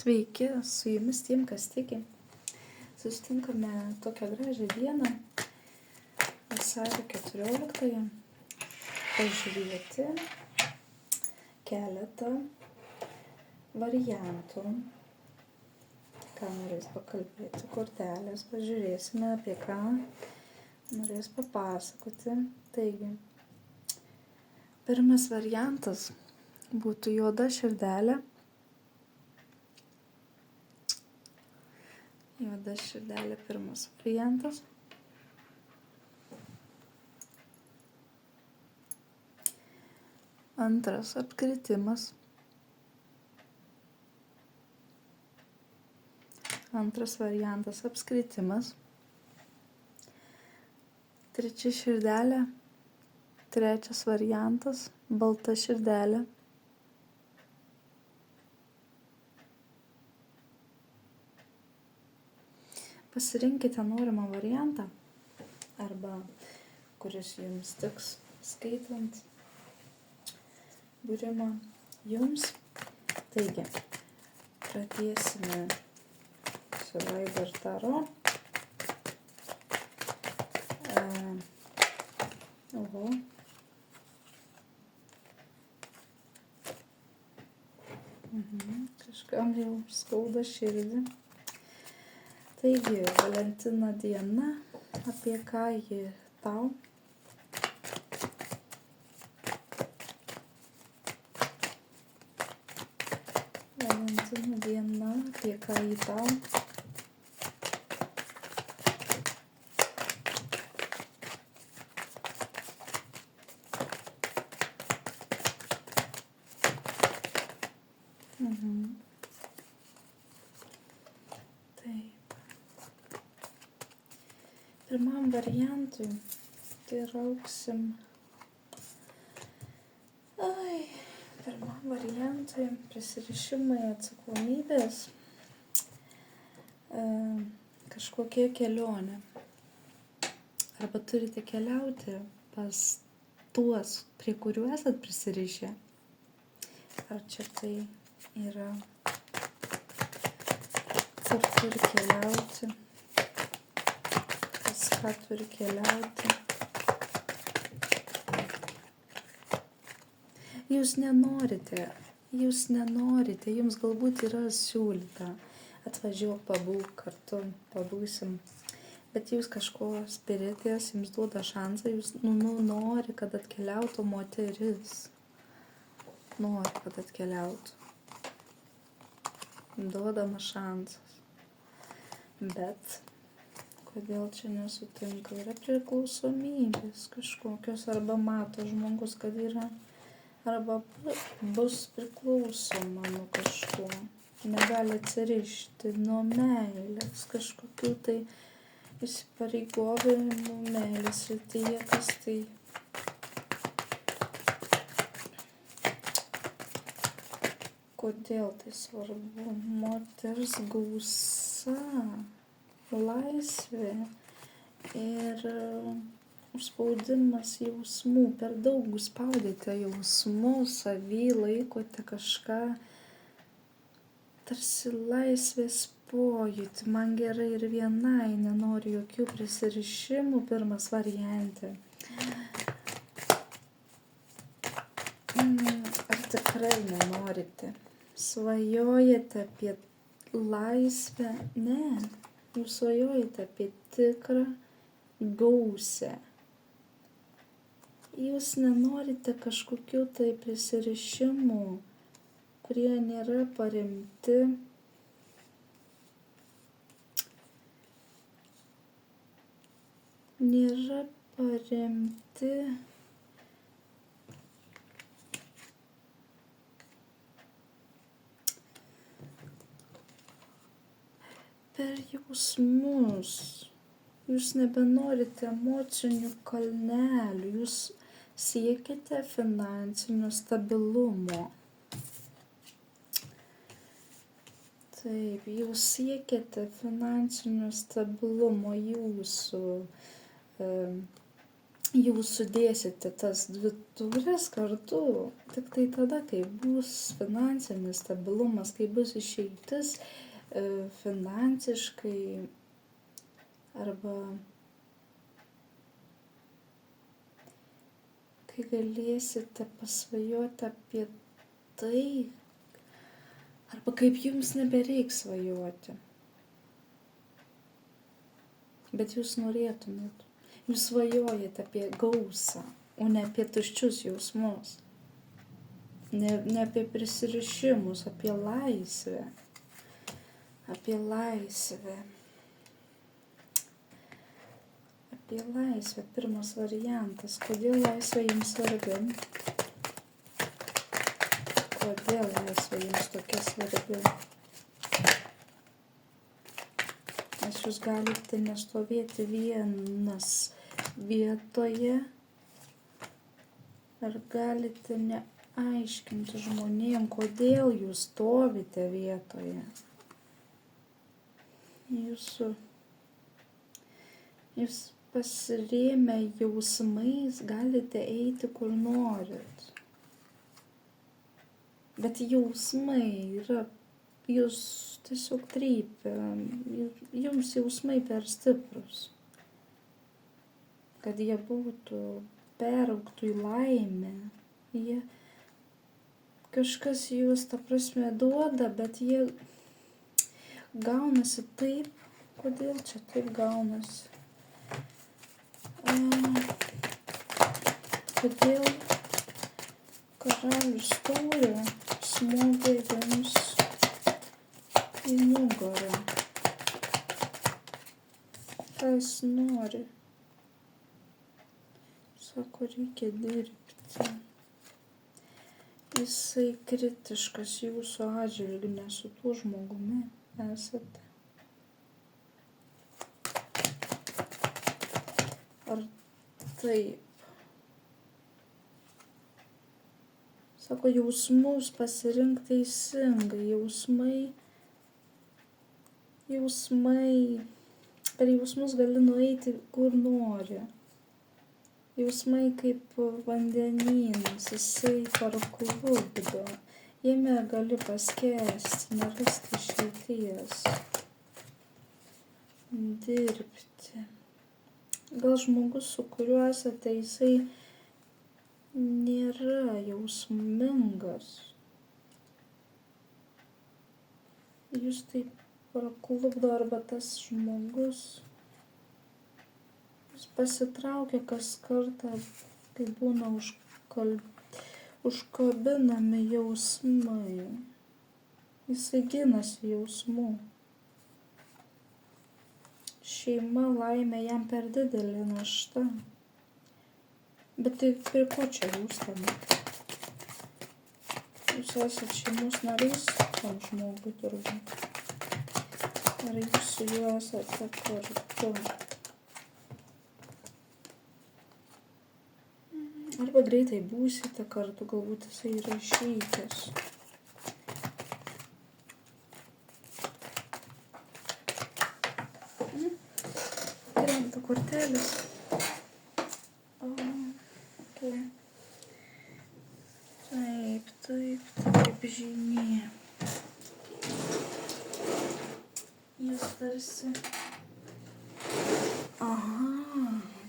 Sveiki, su jumis tiem, kas tiki. Susitinkame tokią gražią dieną, vasario 14-ąją, pažiūrėti keletą variantų, ką norės pakalbėti kortelės, pažiūrėsime, apie ką norės papasakoti. Taigi, pirmas variantas būtų juoda širdelė. Juoda širdelė pirmas variantas. Antras apkritimas. Antras variantas apskritimas. Trečia širdelė. Trečias variantas balta širdelė. Pasirinkite norimą variantą arba kuris jums tiks skaitant būrimą jums. Taigi, pradėsime su Rider Taro. Kažkam jau skauda širdį. Taigi, Valentino diena, apie ką ji tau? Valentino diena, apie ką ji tau? Pirmam variantui tai rauksim. Pirmam variantui prisirišimai, atsakomybės, kažkokia kelionė. Arba turite keliauti pas tuos, prie kurių esat prisirišę. Ar čia tai yra, kur turi keliauti? Ką turi keliauti. Jūs nenorite, jums galbūt yra siūlyta, atvažiuok, pabūk kartu, pabūsim, bet jūs kažko spiritės, jums duoda šansą, jūs nori, kad atkeliautų moteris, duodama šansas, bet kodėl čia nesutinka, yra priklausomybės kažkokios, arba mato žmogus, kad yra, arba bus priklausoma nuo kažko, negali atsirišti nuo meilės, kažkokių tai įsipareigojimų meilės srityje, kas tai. Kodėl tai svarbu? Moters gausa, laisvė ir užspaudimas jausmų. Per daug spaudėte jausmų, savy laikote kažką, tarsi laisvės pojūtį. Man gerai ir vienai, nenoriu jokių prisirišimų, pirmas variantė. Ar tikrai nenorite? Svajojate apie laisvę? Ne. Jūs svajojate apie tikrą gausę. Jūs nenorite kažkokių tai prisirišimų, kurie nėra paremti per jausmus. Jūs nebenorite emocinių kalnelių, jūs siekiate finansinio stabilumo. Taip, jūs siekiate finansinio stabilumo, jūs sudėsite tas 2 taures kartu, tik tai tada, kai bus finansinis stabilumas, kai bus išeitis finansiškai arba kai galėsite pasvajoti apie tai, arba kaip jums nebereiks svajoti. Bet jūs norėtumėt. Jūs svajojate apie gausą, o ne apie tuščius jausmus. Ne apie prisirišimus, apie laisvę. Apie laisvę. Apie laisvę. Pirmas variantas. Kodėl laisvė jums svarbi? Kodėl laisvė jums tokia svarbi? Nes jūs galite nestovėti vienas vietoje ar galite neaiškinti žmonėm, kodėl jūs stovite vietoje. Jūs pasirėmę jausmais galite eiti kur norit. Bet jausmai yra, jūs tiesiog trypia, jums jausmai per stiprus. Kad jie būtų, peraugtų į laimę. Jie kažkas jūs, ta prasme, duoda, bet jie gaunasi taip. Kodėl čia taip gaunasi? Kodėl karalius taurė smogė jums į nugarą? Ką jis nori? Sako, reikia dirbti. Jisai kritiškas jūsų atžvilgiu, nes su tuo žmogumi esate. Ar taip? Sako, jausmus pasirink teisingai, per jausmus gali nueiti kur nori. Jausmai kaip vandenynas, jisai parklupdo, jame gali paskęsti, nerasti išeities, dirbti. Gal žmogus, su kuriuo esate, jisai nėra jausmingas. Jūs taip praklupdo arba tas žmogus, jis pasitraukia kas kartą, kai būna užkabinami jausmai. Jisai ginasi jausmų. Šeima, laimė jam per didelė našta. Bet tai prie ko čia jūs tam? Jūs esat šeimos narys tam žmogui turbūt. Ar jūs su juo esate kartu? Arba greitai būsite kartu, galbūt jisai yra išvykęs. Krenta kortelės. Okay. Taip, žinie. Jūs tarsi...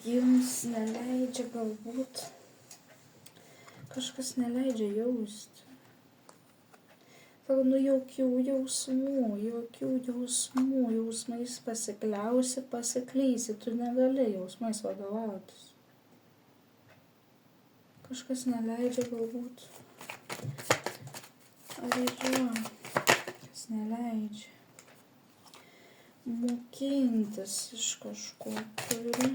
Jums neleidžia galbūt... Kažkas neleidžia jausti. Sako, jokių jausmų, jausmais pasikliausi, pasiklysi, tu negali jausmais vadovautis. Kažkas neleidžia galbūt. Ar yra, kas neleidžia. Mokintis iš kažko turi.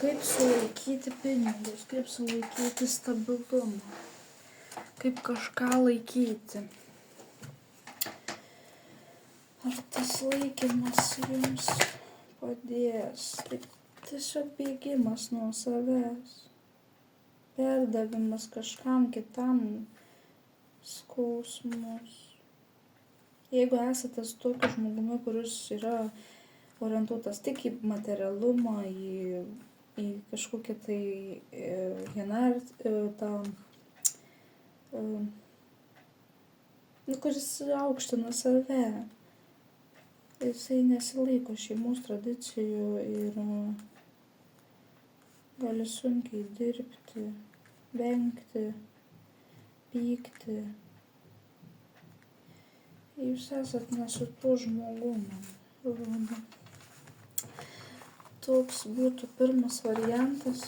Kaip sulaikyti pinigus, kaip sulaikyti stabilumą, kaip kažką laikyti. Ar tas laikymas jums padės? Tai tiesiog bėgimas nuo savęs, perdavimas kažkam kitam skausmus. Jeigu esate su tokiu žmogumi, kuris yra orientuotas tik į materialumą, į kažkokią tai kuris aukština save. Jisai nesilaiko šeimos tradicijų ir gali sunkiai dirbti, vengti, pykti. Jūs esat ne su tuo žmogumi, rodo. Toks būtų pirmas variantas,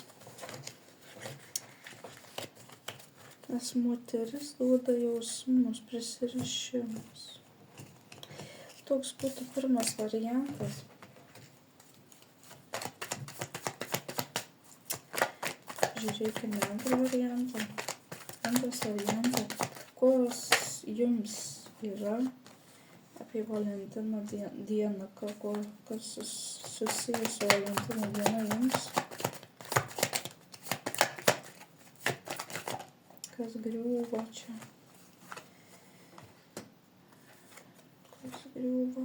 nes moteris duoda jausmus, prisirišimus. Toks būtų pirmas variantas. Žiūrėkime antrą variantą. Antras variantas, kokios jums yra apie Valentino dieną, kas susijęs su Valentino diena jums. Kas griūva čia. Kas griūva.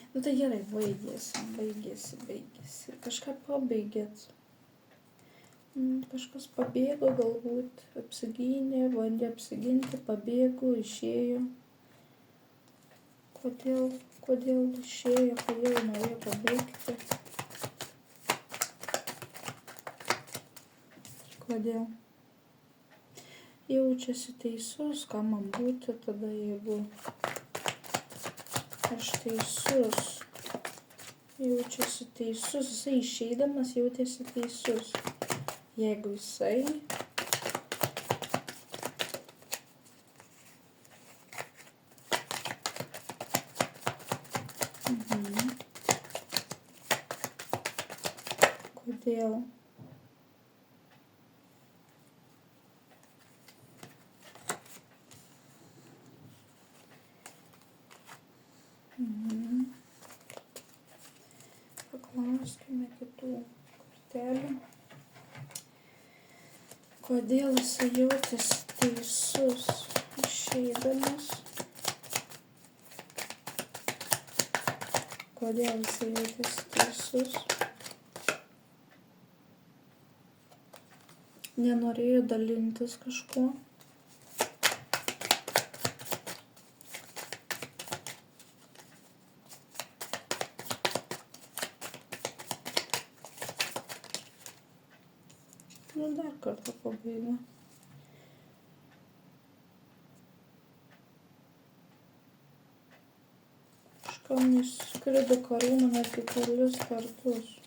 Nu tai gerai, baigėsi. Kažką pabaigėt. Kažkas pabėgo galbūt, apsigynė, bandė apsiginti, pabėgo, išėjo. Kodėl išėjo, kodėl norėjo pabaigti? Kodėl? Jaučiasi teisus, ką man būti tada, jeigu aš teisus. Jaučiasi teisus, jisai išeidamas jautėsi teisus. Jeigu jisai Kodėl? Paklauskime kitų kortelių. Kodėl jisai jautėsi teisus išeidamas? Kodėl jisai jautėsi teisus? Nenorėjo dalintis kažkuo. Nu, dar kartą pabaiga. Kažkam išskrido karūna netgi kelis kartus.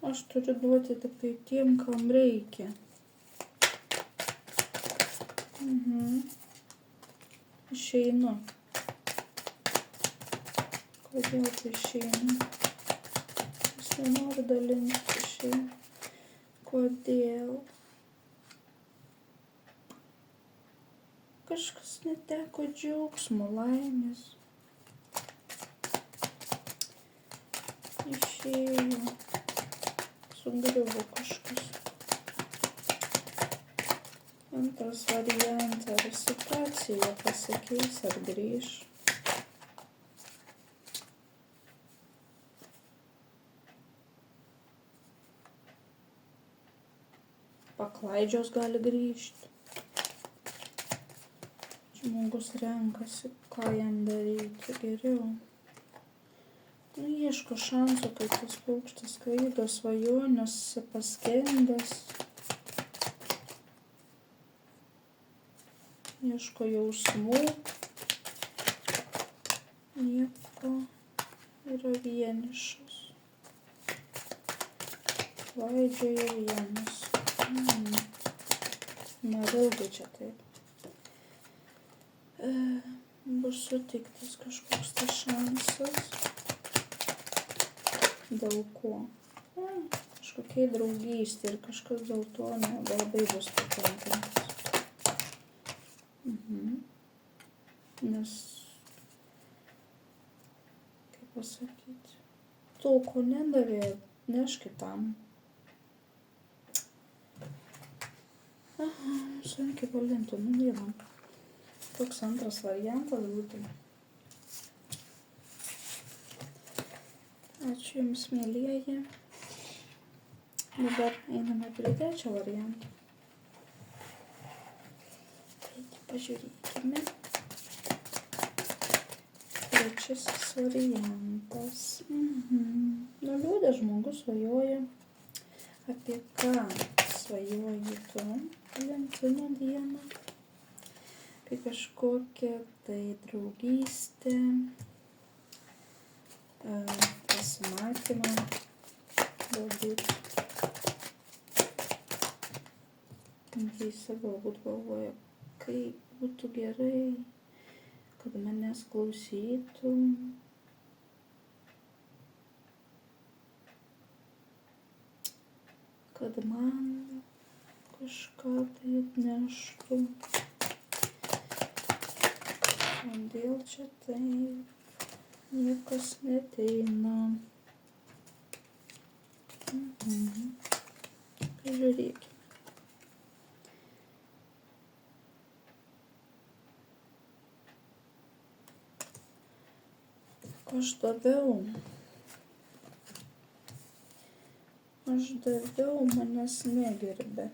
Aš turiu duoti tik tai tiem, kam reikia. Išeinu. Kodėl tai išeinu? Jis nenori dalinti, išeinu. Kodėl? Kažkas neteko džiaugsmo, laimės. Išėjo. Sugriuvo kažkas. Antras variantas, ar situacija pasikeis, ar grįž. Paklaidžios gali grįžti. Žmogus renkasi, ką jam daryti geriau. Ieško šansų, kai tas paukštis skraido, svajonėse paskendęs. Ieško jausmų. Nieko. Yra vienišas. Klaidžioja vienas. Nedaug čia taip. Bus suteiktas kažkoks tas šansas. Dėl ko? kažkokiai draugystė ir kažkas dėl to nelabai bus patenkintas. Nes, kaip pasakyti, to, ko nedavė, neš kitam. Sunkiai palintų, vienam. Toks antras variantas būtų. Ačiū Jums, mielieji. Dabar einame prie trečio varianto. Pažiūrėkime. Trečiasis variantas. Nuliūdęs žmogus svajoja. Apie ką svajoji tu Valentino dieną? Apie kažkokią tai draugystę, pasimatymą, galbūt. Mintyse galbūt galvoja, kaip būtų gerai, kad manęs klausytų. Kad man kažką tai atneštų. Kodėl čia taip niekas neteina. Pažiūrėkime. Aš daviau, manęs negerbė.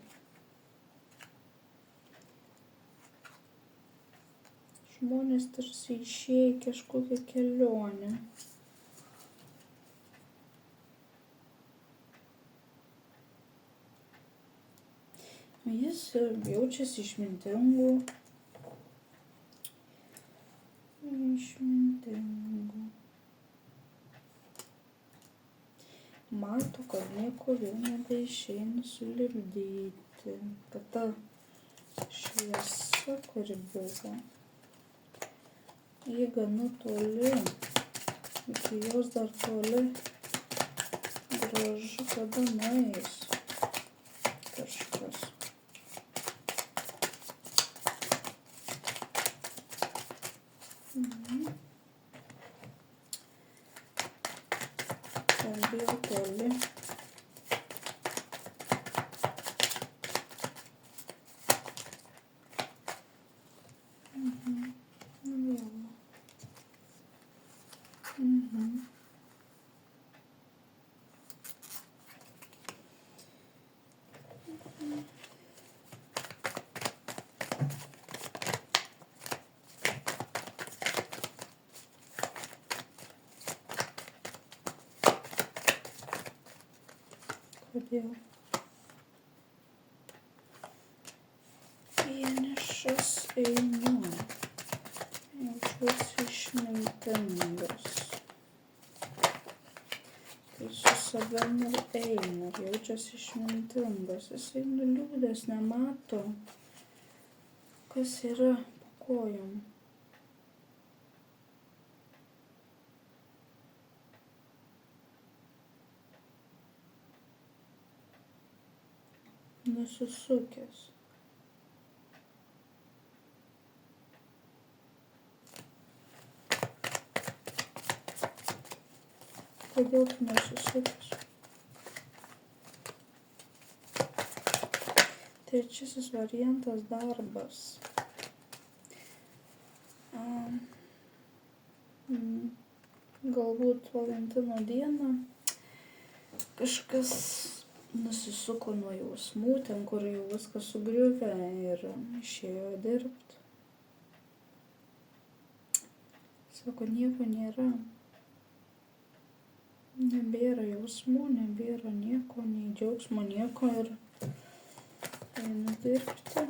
Žmonės tarsi išėjo į kažkokią kelionę. Jis jaučiasi išmintingu. Mato, kad nieko jau nebeišeina sulipdyti. Kad ta šviesa, kuri buvo, ji gana toli, iki jos dar toli, gražu, kada nueis kažkas. Vėl toli. Kodėl? Vienišas einu, jaučiuosi išmintingas. Tai su savim ir eina, jaučiuosi išmintingas. Jisai nuliūdęs, nemato, kas yra po kojom. Nusisukęs. Kodėl tu nusisukęs? Trečiasis variantas – darbas. Galbūt Valentino dieną kažkas nusisuko nuo jausmų, ten, kur jau viskas sugriuvę ir išėjo dirbti. Sako, nieko nėra. Nebėra jausmų, nebėra nieko, nei džiaugsmo, nieko ir einu dirbti.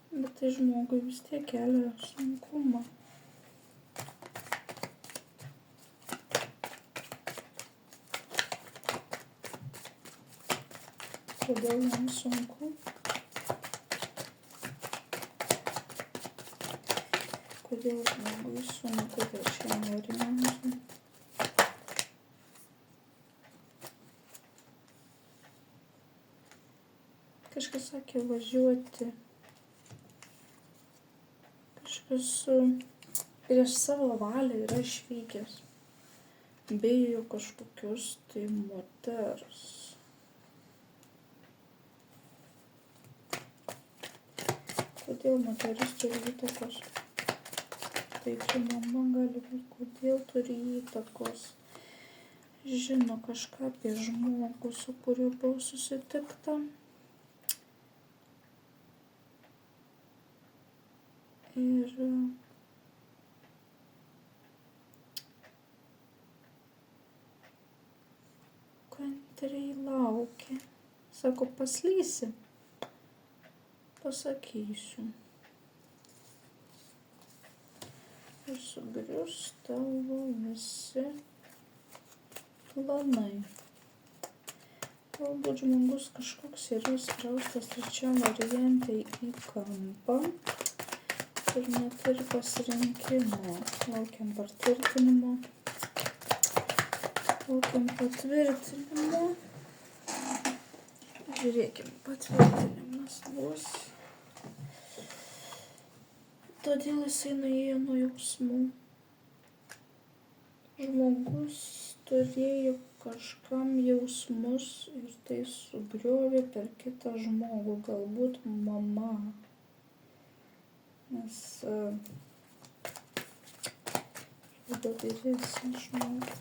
Bet tai žmogui vis tiek kelia sunkumą. Kodėl jam sunku? Kodėl žmogui sunku viešiem variantų? Kažkas sakė važiuoti. Kažkas prieš savo valią yra išvykęs. Bijo kažkokius tai moters. Kodėl moteris turi įtakos? Tai čia mama gali būti, kodėl turi įtakos. Žino kažką apie žmogų, su kuriuo buvo susitikta. Ir kantriai laukia. Sako, paslysi. Pasakysiu. Ir sugrius tavo visi planai. Galbūt žmogus kažkoks yra įspraustas trečiam variantai į kampą ir neturi pasirinkimo. Laukiam patvirtinimo. Žiūrėkim, patvirtinimas bus. Todėl jisai nuėjo nuo jausmų. Žmogus turėjo kažkam jausmus ir tai sugriovė per kitą žmogų, galbūt mama. Nes tada vyresnį žmogų.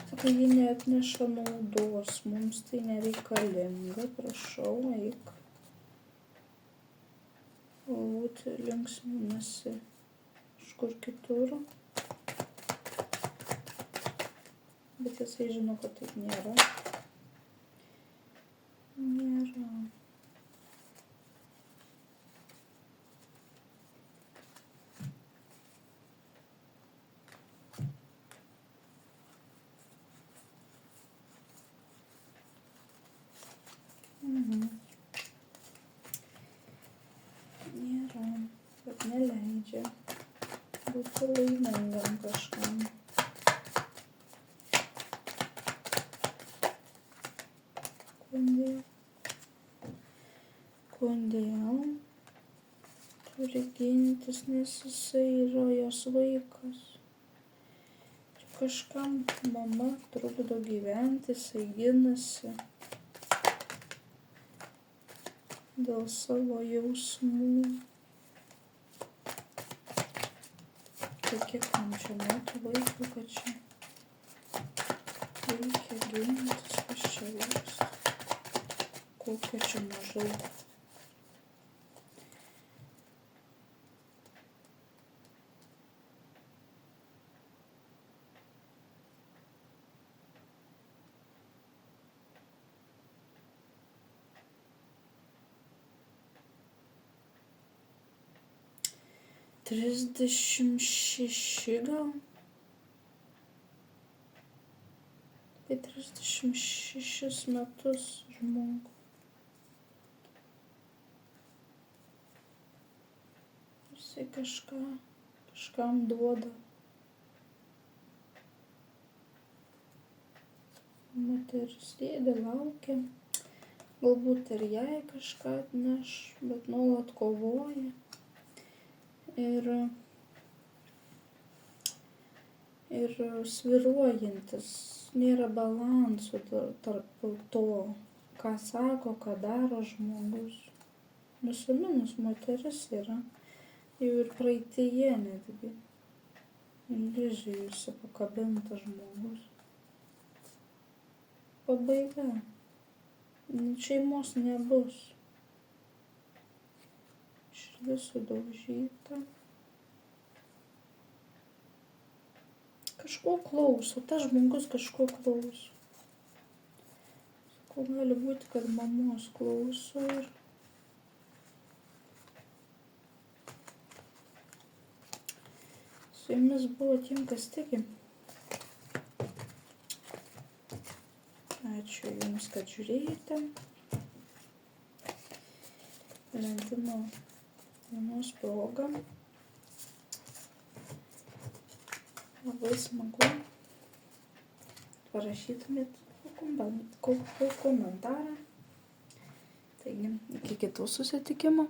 Sako, ji neatneša naudos, mums tai nereikalinga, prašau, eik. Galbūt linksminasi kažkur kitur. Bet jisai žino, kad taip nėra. Nėra. Nėra, bet neleidžia būti laimingam kažkam. Kodėl turi gintis, nes jisai yra jos vaikas. Ir kažkam mama trukdo gyventi, jisai ginasi dėl savo jausmų. Tai kiek man čia metų vaikų, kad čia reikia gintis, kas čia vyksta. Kokia čia mažai. Trisdešimt šeši gal? Tai 36 metus žmogų. Jisai kažkam duoda. Moteris sėdi, laukia. Galbūt ir jai kažką atneš, bet nuolat kovoja. Ir svyruojantis, nėra balanso tarp to, ką sako, ką daro žmogus. Nusiminus moteris yra, jau ir praeityje netgi, iliuzijose pakabintas žmogus. Pabaiga, šeimos nebus. Širdis sudaužyta. Kažko klauso, tas žmogus kažko klauso. Sakau, gali būti, kad mamos klauso ir su jumis buvo tiem, kas tiki. Ačiū Jums, kad žiūrėjote. Valentino dienos proga. Labai smagu parašytumėt komentarą. Taigi, iki kitų susitikimų.